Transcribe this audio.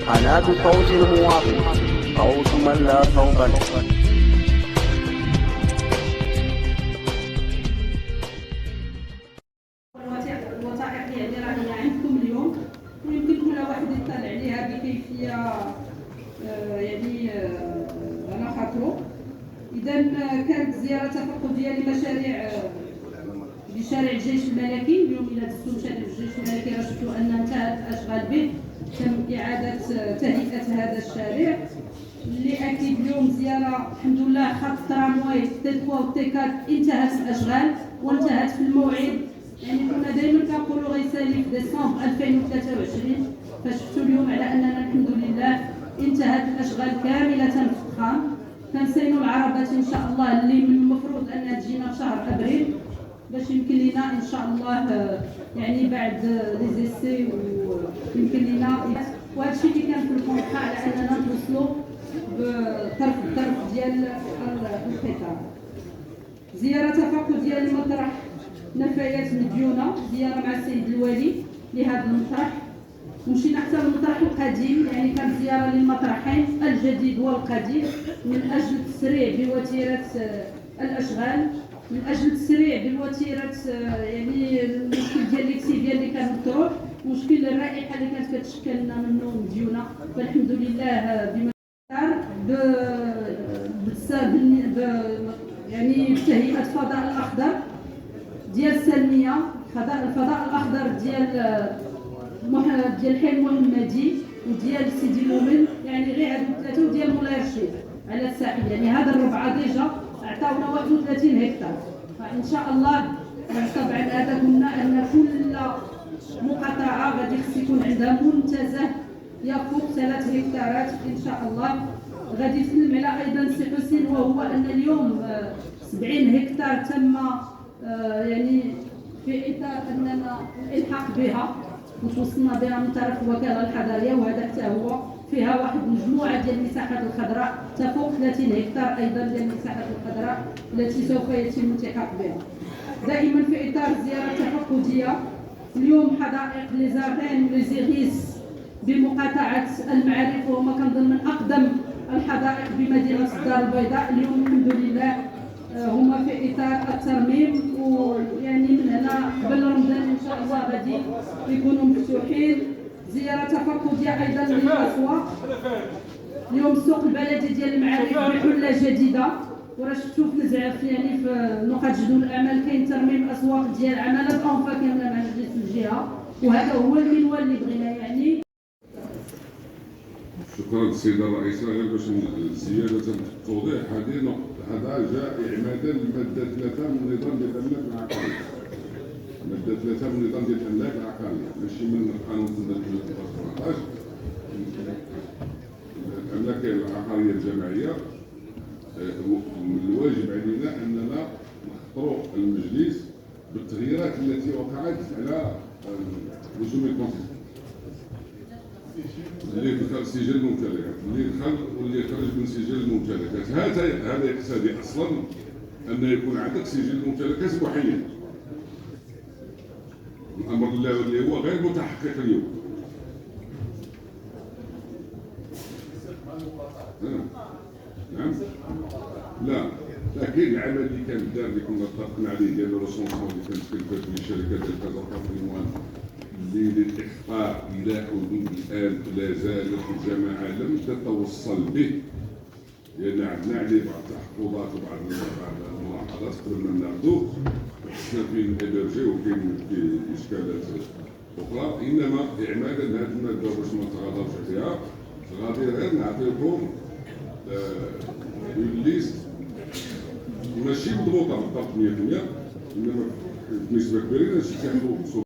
قناة صوت المواطن، صوت من لا صوت له. الوثائق يعني راهي عندكم اليوم، ويمكن كل واحد يطلع عليها بكيفيه يعني على خاطره. اذا كانت زياره تفقديه لمشاريع بشارع الجيش الملكي. اليوم الى دزتوا شارع الجيش الملكي راه شفتوا ان انتهت الاشغال به، تم اعاده تهيئه هذا الشارع اللي اكيد اليوم زياره الحمد لله. خط ترامواي تي 3 و تي 4 انتهت الاشغال وانتهت في الموعد. يعني كنا دائما كنقولوا غيسالي في ديسمبر 2023، فشفتوا اليوم على اننا الحمد لله انتهت الاشغال كامله في التخام. كنسينوا العربات ان شاء الله اللي من المفروض انها تجينا في شهر ابريل، باش يمكن لنا ان شاء الله يعني بعد لي زيسي ويمكن لنا. وهذا الشيء اللي كان في الكونطرا على اننا نوصلوا بطرف ديال القطار. زياره تفقديه لمطرح نفايات مديونه، زياره مع السيد الوالي لهذا المطرح. مشينا حتى للمطرح القديم، يعني كانت زياره للمطرحين الجديد والقديم من اجل التسريع بوتيره الاشغال، من اجل التسريع بالوتيره يعني المشكل ديال ليكسيفيا اللي كان مطروح، مشكل الرائحه اللي كانت كتشكل لنا منه مديونه. فالحمد لله يعني تهيئه الفضاء الاخضر ديال السلميه، الفضاء الاخضر ديال حي المحمدي وديال سيدي المؤمن، يعني غير هادو ثلاثه وديال مولاي رشيد على الساحل. يعني هذا الربعه ديجا عطاونا 31 هكتار. فان شاء الله طبعا هذا قلنا ان كل مقاطعه غادي خص يكون عندها منتزه يفوق 3 هكتارات ان شاء الله. غادي يسلم على ايضا سي حسين، وهو ان اليوم 70 هكتار تم يعني في اطار اننا الالحاق بها وتوصلنا بها من طرف الوكاله الحضريه، وهذا حتى هو فيها واحد مجموعه ديال المساحات الخضراء تفوق 30 هكتار ايضا ديال المساحات الخضراء التي سوف يتم الالتحاق بها. دائما في اطار زياره تفقديه اليوم حدائق لي زارين ولي زيغيس بمقاطعه المعارف، وهما كنظن من اقدم الحدائق بمدينه الدار البيضاء. اليوم الحمد لله هما في اطار الترميم، ويعني من هنا قبل رمضان ان شاء الله غادي يكونوا مفتوحين. زياره تفقديه ايضا للاسواق. اليوم السوق البلدي ديال المعارف بحله جديده، وراه شفتوا في نزعف يعني في نقاط جدول الاعمال كاين ترميم اسواق ديال عماله انفا كامله مع مجلس الجهه، وهذا هو المنوال اللي بغينا يعني. شكرا السيدة الرئيسة. غير باش زيادة التوضيح، هذا جاء إعمادا لمادة 3 من نظام ديال الأملاك العقارية. مادة 3 من نظام ديال الأملاك العقارية، ماشي من قانون تنظيم 2017. الأملاك العقارية الجماعية الواجب علينا أننا نخطروا المجلس بالتغييرات التي وقعت على رسوم الكونسيسيون اللي دخل سجل الممتلكات، اللي دخل واللي خرج من سجل الممتلكات. هذا يقتضي اصلا ان يكون عندك سجل الممتلكات محيد. الامر اللي هو غير متحقق اليوم. نعم. لا، لكن العمل اللي كان دار اللي كنا اتفقنا عليه ديال الرسوم اللي كانت كتكلفت للشركات ديال كازا باتريمون للإخفاء إلى حدود الآن لا زالت الجماعة لم تتوصل به، لأن عندنا عليه بعض التحفظات وبعض الملاحظات قبل ما ناخذوه، حسنا فين إبرجي وكاين إشكالات أخرى. إنما إعمادا لهذه المادة باش ما نتغاضاوش عليها، غادي غير نعطيكم ليست ماشي مضبوطة بالضبط 100%، إنما بنسبة كبيرة نشوفوا